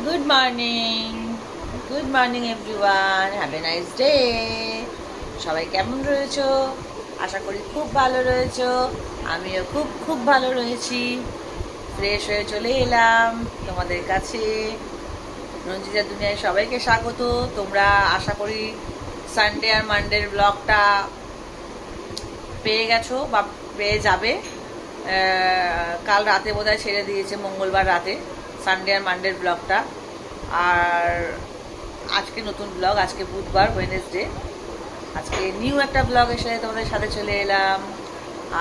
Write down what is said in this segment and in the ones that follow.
Good morning, good morning everyone, have a nice day. সবাই কেমন রয়েছো? আশা করি খুব ভালো রয়েছো। আমিও খুব খুব ভালো রয়েছি। ফ্রেশ হয়ে চলে এলাম তোমাদের কাছে। রঞ্জিতা দুনিয়ায় সবাইকে স্বাগত। তোমরা আশা করি সানডে আর মানডের ব্লগটা পেয়ে গেছো বা পেয়ে যাবে। কাল রাতে বোধহয় ছেড়ে দিয়েছে, মঙ্গলবার রাতে, সানডে আর মানডের ব্লগটা। আর আজকে নতুন ব্লগ, আজকে বুধবার, ওয়েডনেসডে। আজকে নিউ একটা ব্লগ এসে তোমাদের সাথে চলে এলাম।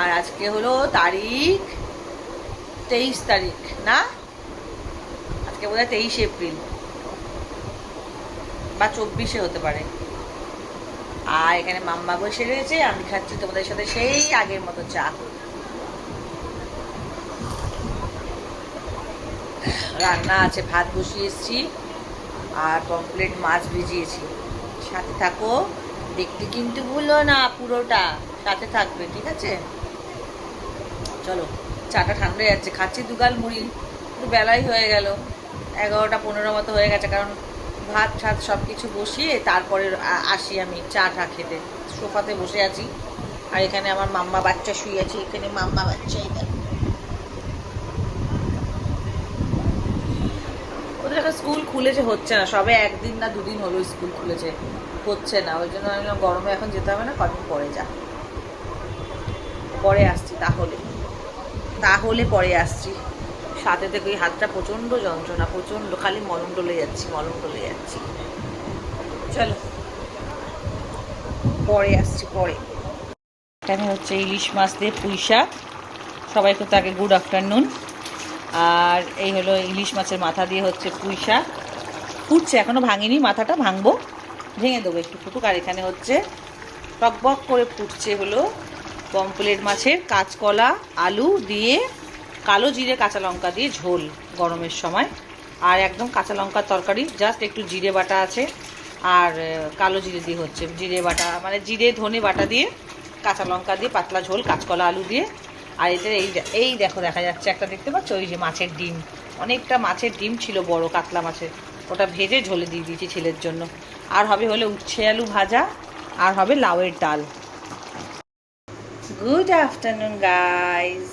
আর আজকে হলো তারিখ 23 তারিখ, না আজকে বোধহয় 23 এপ্রিল বা 24-এ হতে পারে। আর এখানে মাম্মা বসে রয়েছে, আমি খাচ্ছি তোমাদের সাথে সেই আগের মতো চা। রান্না আছে, ভাত বসিয়ে এসেছি আর পমফ্রেট মাছ ভিজিয়েছি। সাথে থাকো, দেখতে কিন্তু ভুলো না, পুরোটা সাথে থাকবে, ঠিক আছে? চলো, চাটা ঠান্ডা হয়ে যাচ্ছে, খাচ্ছি দুগাল মুড়ি। একটু বেলাই হয়ে গেল, 11টা 15 মতো হয়ে গেছে, কারণ ভাত ঠাত সব কিছু বসিয়ে তারপরে আসি আমি চাটা খেতে। সোফাতে বসে আছি আর এখানে আমার মাম্মা বাচ্চা শুয়ে আছে। এখানে মাম্মা বাচ্চা, ওদের একটা স্কুল খুলেছে, হচ্ছে না, সবে একদিন না দুদিন হলো স্কুল খুলেছে, হচ্ছে না। ওই জন্য আমি গরমে এখন যেতে হবে না, কদিন পরে যা, পরে আসছি, তাহলে তাহলে পরে আসছি। সাথে থেকে ওই হাতটা প্রচণ্ড যন্ত্রণা, প্রচণ্ড, খালি মলম ডলে যাচ্ছি, মলম ডলে যাচ্ছি। চলো, পরে আসছি, পরে। এখানে হচ্ছে ইলিশ মাছ দিয়ে পুঁই শাক। সবাইকে তো আগে গুড আফটারনুন। আর এই হলো ইলিশ মাছের মাথা দিয়ে হচ্ছে পুঁই শাক। ফুটছে, এখনও ভাঙিনি, মাথাটা ভাঙবো, ভেঙে দেবো একটু ফুটুক। আর এখানে হচ্ছে টকবক করে ফুটছে হলো পমফ্রেট মাছের কাঁচকলা আলু দিয়ে কালো জিরে কাঁচা লঙ্কা দিয়ে ঝোল গরমের সময়। আর একদম কাঁচা লঙ্কার তরকারি, জাস্ট একটু জিরে বাটা আছে আর কালো জিরে দিয়ে হচ্ছে, জিরে বাটা মানে জিরে ধনে বাটা দিয়ে কাঁচা লঙ্কা দিয়ে পাতলা ঝোল, কাঁচকলা আলু দিয়ে। আর এতে এই দেখো, দেখা যাচ্ছে একটা, দেখতে পাচ্ছ ওই যে মাছের ডিম, অনেকটা মাছের ডিম ছিল, বড় কাতলা মাছের, ওটা ভেজে ঝোলে দিয়ে দিয়েছি ছেলের জন্য। আর হবে হলে উচ্ছে আলু ভাজা, আর হবে লাউয়ের ডাল। Good afternoon guys.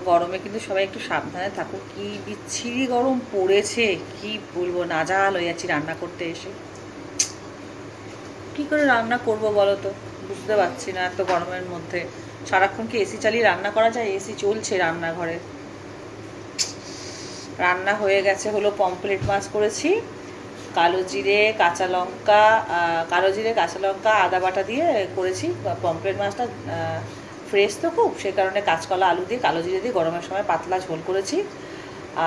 গরমে কিন্তু সবাই একটু সাবধানে থাকো, কি বিচ্ছিরি গরম পড়েছে, কি বলবো, নাজাল হয়ে যাচ্ছি রান্না করতে এসে। কি করে রান্না করব বলো তো, বুঝতে পারছি না এত গরমের মধ্যে। সারাক্ষণ কি এসি চালিয়ে রান্না করা যায়? এসি চলছে রান্নাঘরে। রান্না হয়ে গেছে হলো পমফ্রেট মাছ করেছি, কালো জিরে কাঁচা লঙ্কা, আদা বাটা দিয়ে করেছি। পমফ্রেট মাছটা ফ্রেশ তো খুব, সে কারণে কাঁচকলা আলু দিয়ে কালো জিরে দিয়ে গরমের সময় পাতলা ঝোল করেছি।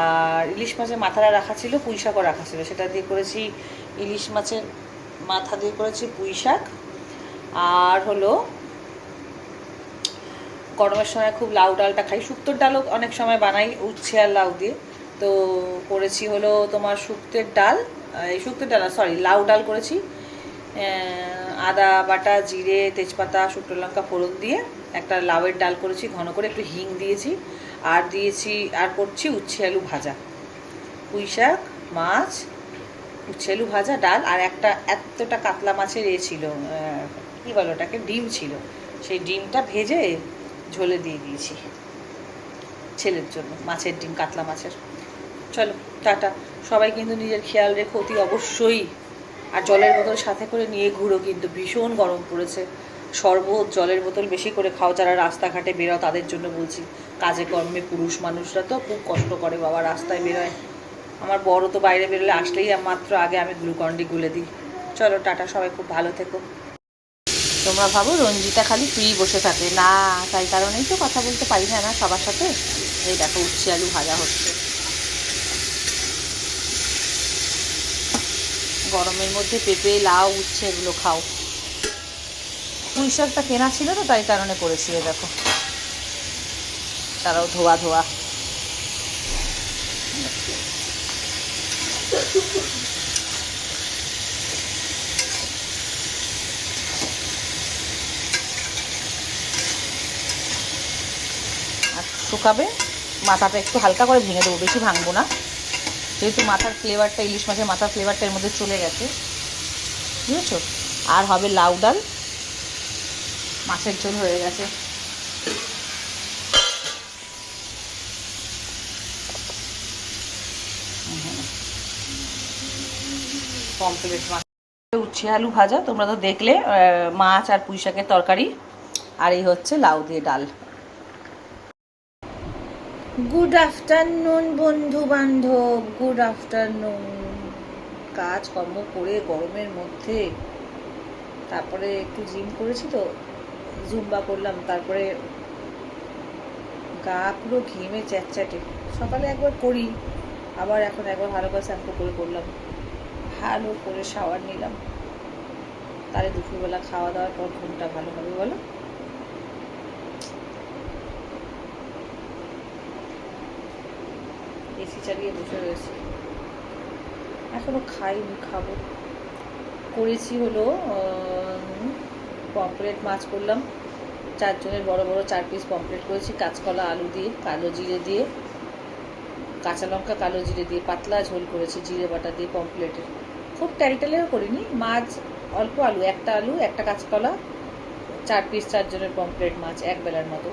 আর ইলিশ মাছের মাথাটা রাখা ছিল, পুঁই শাকও রাখা ছিল, সেটা দিয়ে করেছি। ইলিশ মাছের মাথা দিয়ে করেছি পুঁই শাক। আর হলো গরমের সময় খুব লাউ ডালটা খাই, শুক্তোর ডালও অনেক সময় বানাই উচ্ছে আর লাউ দিয়ে। তো করেছি হলো তোমার শুক্তের ডাল, এই শুক্তের ডাল সরি লাউ ডাল করেছি। আদা বাটা, জিরে, তেজপাতা, শুকনো লঙ্কা ফোড়ন দিয়ে একটা লাউয়ের ডাল করেছি, ঘন করে একটু হিং দিয়েছি। আর করছি উচ্ছে আলু ভাজা, পুঁই শাক, মাছ, উচ্ছে আলু ভাজা, ডাল। আর এতটা কাতলা মাছের ছিল, কী বলো ওটাকে, ডিম ছিল, সেই ডিমটা ভেজে ঝোলে দিয়ে দিয়েছি ছেলের জন্য, মাছের ডিম, কাতলা মাছের। চলো টাটা, সবাই কিন্তু নিজের খেয়াল রেখো অতি অবশ্যই। আর জলের বোতল সাথে করে নিয়ে ঘুরো, কিন্তু ভীষণ গরম পড়েছে। শরবত, জলের বোতল বেশি করে খাও, যারা রাস্তাঘাটে বেরো তাদের জন্য বলছি। কাজে কর্মে পুরুষ মানুষরা তো খুব কষ্ট করে বাবা, রাস্তায় বেরোয়। আমার বড় তো বাইরে বেরোলে আসলেই মাত্র আগে আমি গ্লুকন্ডি গুলে দিই। চলো টাটা, সবাই খুব ভালো থেকো। তোমরা ভাবো রঞ্জিতা খালি ফ্রি বসে থাকে, না তাই কারণেই তো কথা বলতে পারি না সবার সাথে। এই দেখো উচ্ছে আলু ভাজা হচ্ছে, গরমের মধ্যে পেঁপে, লাউ, উচ্ছে এগুলো খাও। পুঁই শাকটা কেনা ছিল তো তাই কারণে করেছি। দেখো তারাও ধোয়া ধোয়া। আর শুকাবে, মাথাটা একটু হালকা করে ভেঙে দেবো, বেশি ভাঙবো না। যেহেতু মাথার ফ্লেভারটা, ইলিশ মাছের মাথার ফ্লেভারটা এর মধ্যে চলে গেছে, বুঝেছো। আর হবে লাউ ডাল, মাছের ঝোল হয়ে গেছে। কমপ্লিট। উচ্ছে আলু ভাজা তোমরা তো দেখলে, মাছ আর পুঁই শাকের তরকারি, আর এই হচ্ছে লাউ দিয়ে ডাল। গুড আফটারনুন বন্ধু বান্ধব, গুড আফটারনুন। কাজকর্ম করে গরমের মধ্যে, তারপরে একটু জিম করেছি তো, জুম্বা করলাম, তারপরে গা পুরো ঘেমে চ্যাটচ্যাটে। সকালে একবার করি, আবার এখন একবার ভালো করে শ্যাম্পু করে করলাম, ভালো করে শাওয়ার নিলাম, তাহলে দুপুরবেলা খাওয়া দাওয়ার পর ঘুমটা ভালো হবে বলো। এসি চালিয়ে বসে রয়েছি, এখনো খাইনি, খাবো। করেছি হলো পমফ্রেট মাছ করলাম, 4 জনের বড় বড় 4 পিস পমফ্রেট করেছি, কাঁচকলা আলু দিয়ে, কালো জিরে দিয়ে, কাঁচা লঙ্কা কালো জিরে দিয়ে পাতলা ঝোল করেছি, জিরে বাটা দিয়ে পমফ্রেটের। খুব টেলটেলেও করিনি, মাছ অল্প, আলু একটা, আলু একটা, কাঁচকলা, 4 পিস 4 জনের পমফ্রেট মাছ, এক বেলার মতো।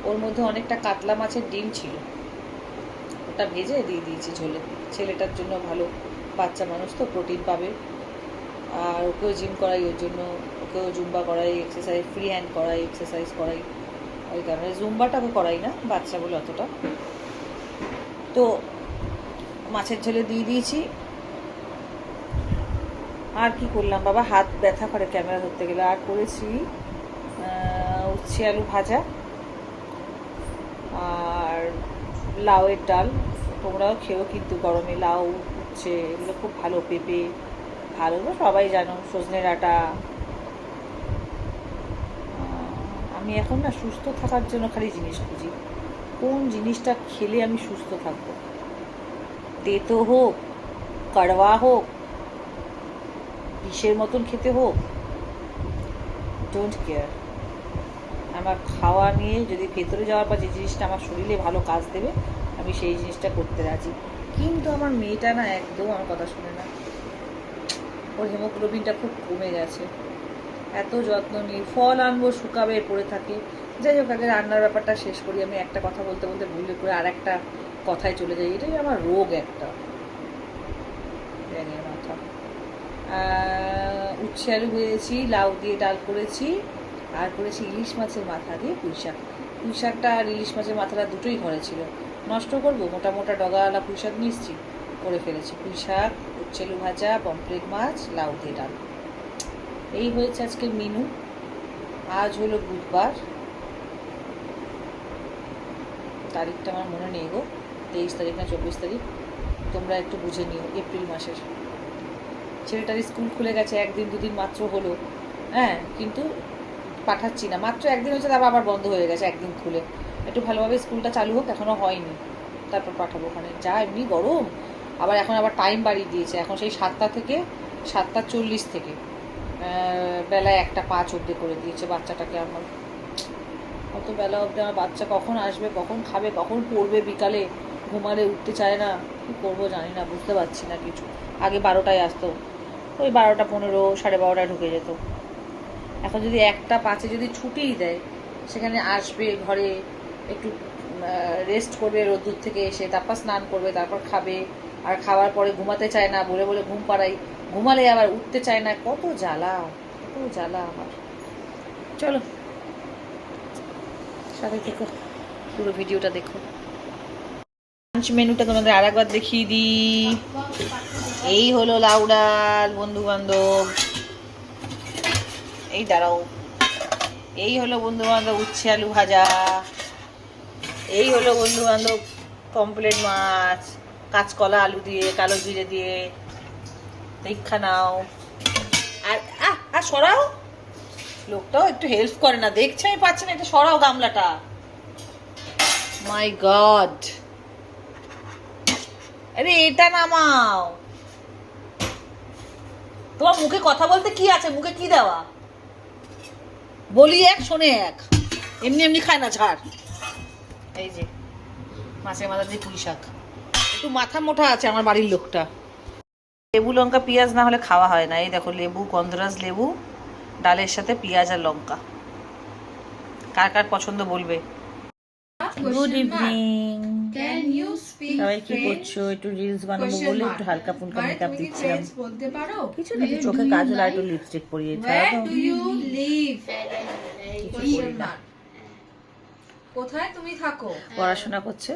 ওর মধ্যে অনেকটা কাতলা মাছের ডিম ছিল, ওটা ভেজে দিয়ে দিয়েছি ঝোলে। ছেলেটার জন্য ভালো, বাচ্চা মানুষ তো, প্রোটিন পাবে। আর ওকেও জিম করাই, ওর জন্য ওকেও জুম্বা করাই, এক্সারসাইজ, ফ্রি হ্যান্ড করাই, এক্সারসাইজ করাই, ওই কারণে জুম্বাটাকে করাই না, বাচ্চা বলে অতটা। তো মাছের ঝোলে দিয়ে দিয়েছি। আর কি করলাম বাবা, হাত ব্যথা করে ক্যামেরা ধরতে গেলে। আর করেছি উচ্ছে আলু ভাজা আর লাউয়ের ডাল। তোমরাও খেও কিন্তু গরমে, লাউ, উচ্ছে এগুলো খুব ভালো, পেঁপে ভালো, সবাই জানো, সজনে ডাঁটা। আমি এখন না সুস্থ থাকার জন্য খালি জিনিস খুঁজি, কোন জিনিসটা খেলে আমি সুস্থ থাকবো। তেতো হোক, কড়ওয়া হোক, বিষের মতন খেতে হোক, ডোন্ট কেয়ার। আমার খাওয়া নিয়ে যদি ভেতরে যাওয়ার পর যে জিনিসটা আমার শরীরে ভালো কাজ দেবে, আমি সেই জিনিসটা করতে রাজি। কিন্তু আমার মেয়েটা না একদম আমার কথা শুনে না, ওর হিমোগ্লোবিনটা খুব কমে গেছে। এত যত্ন নিই, ফল আনবো শুকাবে পড়ে থাকে। যাই হোক, আগে রান্নার ব্যাপারটা শেষ করি। আমি একটা কথা বলতে বলতে ভুলে করে আর একটা কথায় চলে যাই, এটাই আমার রোগ একটা, ব্যাঙের মাথা। উচ্ছে আলু ভেজেছি, লাউ দিয়ে ডাল করেছি, আর করেছি ইলিশ মাছের মাথা দিয়ে পুঁই শাক। পুঁই শাকটা আর ইলিশ মাছের মাথাটা দুটোই ঘরে ছিল, নষ্ট করবো, মোটা মোটা ডগাওয়ালা পুঁই শাক নিচ্ছি, করে ফেলেছি। পুঁই শাক, উচ্ছে আলু ভাজা, পমফ্রেট মাছ, লাউ দিয়ে ডাল, এই হয়েছে আজকের মেনু। আজ হলো বুধবার, তারিখটা আমার মনে নেই গো, 23 তারিখ না 24 তারিখ, তোমরা একটু বুঝে নিও, এপ্রিল মাসের। ছেলেটার স্কুল খুলে গেছে, 1 দিন 2 দিন মাত্র হলো, হ্যাঁ, কিন্তু পাঠাচ্ছি না, মাত্র 1 দিন হয়েছে, তারপর আবার বন্ধ হয়ে গেছে, 1 দিন খুলে। একটু ভালোভাবে স্কুলটা চালু হোক, এখনও হয়নি, তারপর পাঠাবো। ওখানে যা এমনি গরম, আবার এখন আবার টাইম বাড়িয়ে দিয়েছে, এখন সেই 7টা থেকে 7:40 থেকে বেলায় 1:05 অবধি করে দিয়েছে বাচ্চাটাকে। আমার অত বেলা অবধি আমার বাচ্চা কখন আসবে, কখন খাবে, কখন পড়বে, বিকালে ঘুমালে উঠতে চায় না, কী করবো জানি না, বুঝতে পারছি না কিছু। আগে 12টায় আসতো, ওই 12:15, 12:30 ঢুকে যেত। এখন যদি 1:05 যদি ছুটিই দেয়, সেখানে আসবে, ঘরে একটু রেস্ট করবে রোদ্দুর থেকে এসে, তারপর স্নান করবে, তারপর খাবে, আর খাওয়ার পরে ঘুমাতে চায় না, বলে বলে ঘুম পাড়াই, ঘুমালে আবার উঠতে চায় না, কত জ্বালা, কত জ্বালা আমার। চলো সাথে থেকো, পুরো ভিডিওটা দেখো। লাঞ্চ মেনুটা তোমাদের আর একবার দেখিয়ে দিই। এই হলো লাউ ডাল বন্ধু বান্ধব, এই দাঁড়াও, এই হলো বন্ধু বান্ধব উচ্ছে আলু ভাজা, এই হলো বন্ধু বান্ধব পমফ্রেট মাছ, কাঁচকলা আলু দিয়ে, কালো জিরে দিয়ে, দীক্ষা নাও। আর আর সরাও, লোকটাও একটু হেল্প করে না, দেখছে আমি পাচ্ছি না, একটু সরাও গামলাটা। মাই গড, আরে এটা নামাও। তোমার মুখে কথা বলতে কি আছে, মুখে কি দেওয়া, বলি এক শোনে এক, এমনি এমনি খায় না, ছাড়। এই যে মাছের মাথা দিয়ে পুঁই শাক, একটু মাথা মোটা আছে আমার বাড়ির লোকটা। লেবু লঙ্কা পেঁয়াজ না হলে খাওয়া হয় না। এই দেখো লেবু, গন্ধরাজ লেবু, ডালের সাথে পেঁয়াজ আর লঙ্কা। কার কার পছন্দ বলবে। Good evening. সবাই কি করছো? একটু রিলস বানাবো বলে একটু হালকা ফুলকা মেকআপ দিচ্ছিলাম। কিছু না, চোখে কাজল আর একটু লিপস্টিক পরিয়ে কোথায় তুমি থাকো? পড়াশোনা করছে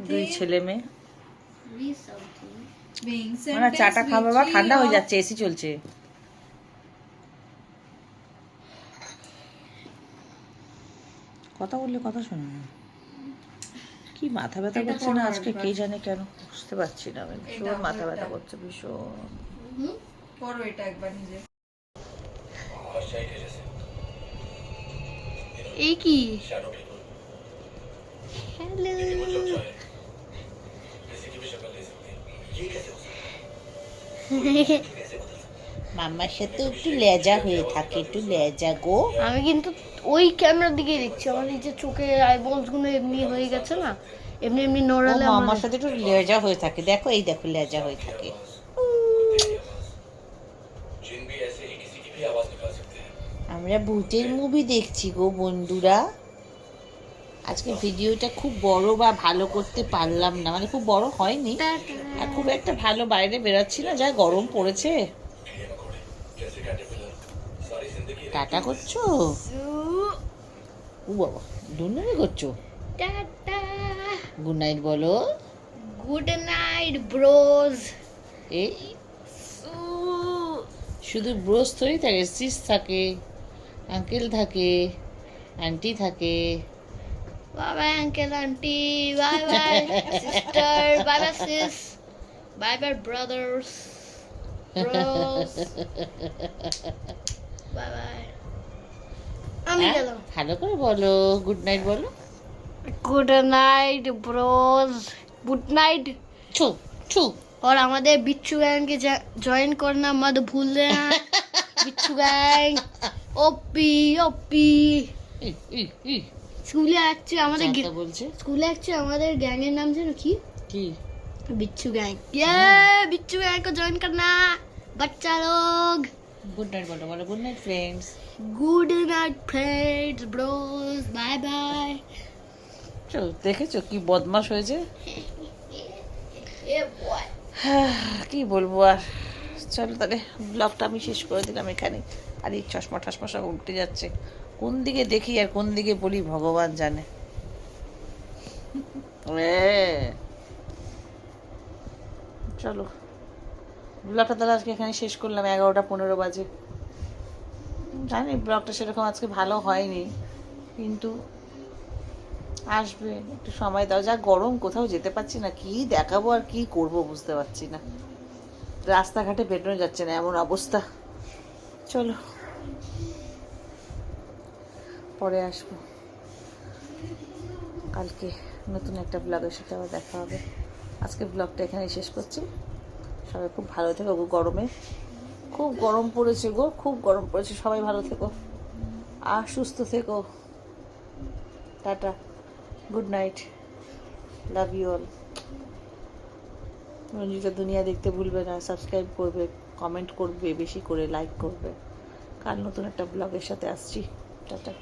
দুই ছেলে মেয়ে। Being মানে চাটা sentenced খাবো, with বা ঠান্ডা হয়ে 3 যাচ্ছে, এসি চলছে। কথা বললে কথা শোনো না। কি মাথা ব্যথা করছে না আজকে, কে জানে কেন, বুঝতে পারছি না। আমি ভীষণ মাথা ব্যথা করছে, ভীষণ। করো এটা একবার নিজে। এই কি হ্যালো মাম্মার সাথে একটু লেজা হয়ে থাকে, একটু লেজা গো। আমি কিন্তু ওই ক্যামেরার দিকে দেখছি, আমার এই যে চোখে আইবলস গুলো এমনি হয়ে গেছে না, এমনি এমনি নড়ালে মাম্মার সাথে একটু লেজা হয়ে থাকে, দেখো এই দেখো লেজা হয়ে থাকে। আমরা ভূতের মুভি দেখছি গো বন্ধুরা। আজকে ভিডিওটা খুব বড় বা ভালো করতে পারলাম না, মানে খুব বড় হয়নি আর খুব একটা ভালো বাইরে বেরোচ্ছি না, যা গরম পড়েছে। টাটা করছো? ও বাবা, দুনুমি করছো? টাটা, গুড নাইট বলো। Good night Broz. এই শুধু ব্রোস থরি থাকে, সিস থাকে, আঙ্কেল থাকে, আন্টি থাকে। Bye bye uncle aunty, bye bye sister, bye bye sis, bye bye brothers, bros, bye bye. আমি গেলাম। ভালো করে বলো, গুড নাইট বলো। Good night bros, good night. छू छू। और हमारे बिच्छू गैंग के ज्वाइन करना मत भूलना। बिच्छू गैंग ओपी ओपी। স্কুলে অ্যাকচুয়ালি আমাদের বলছে, স্কুলে অ্যাকচুয়ালি আমাদের গ্যাংয়ের নাম জানো কি? কি? बिच्छू गैंग। ये बिच्छू गैंग को ज्वाइन करना बच्चा लोग। गुड नाइट बोलो, बोलो good night friends. Good night friends bros, bye bye. দেখেছো কি বদমাশ হয়েছে। কি বলবো আর, চলো তাহলে ব্লগটা আমি শেষ করে দিলাম এখানে। আর এই চশমা টশমা সব উল্টে যাচ্ছে, কোন দিকে দেখি আর কোন দিকে বলি ভগবান জানে। চলো ব্লগটা তাহলে আজকে এখানে শেষ করলাম, 11:15 বাজে। জানি ব্লগটা সেরকম আজকে ভালো হয়নি, কিন্তু আসবে, একটু সময় দাও। যা গরম, কোথাও যেতে পারছি না, কি দেখাবো আর কি করব বুঝতে পারছি না। রাস্তাঘাটে বেরোনো যাচ্ছে না, এমন অবস্থা। চলো পরে আসবো, কালকে নতুন একটা ব্লগের সাথে আবার দেখা হবে। আজকে ব্লগটা এখানে শেষ করছি। সবাই খুব ভালো থেকো গো, গরমে খুব গরম পড়েছে গো, খুব গরম পড়েছে। সবাই ভালো থেকো আর সুস্থ থেকো। Tata, good night, love you all. Ranjita দুনিয়া দেখতে ভুলবে না, সাবস্ক্রাইব করবে, কমেন্ট করবে, বেশি করে লাইক করবে। কাল নতুন একটা ব্লগের সাথে আসছি। টাটা।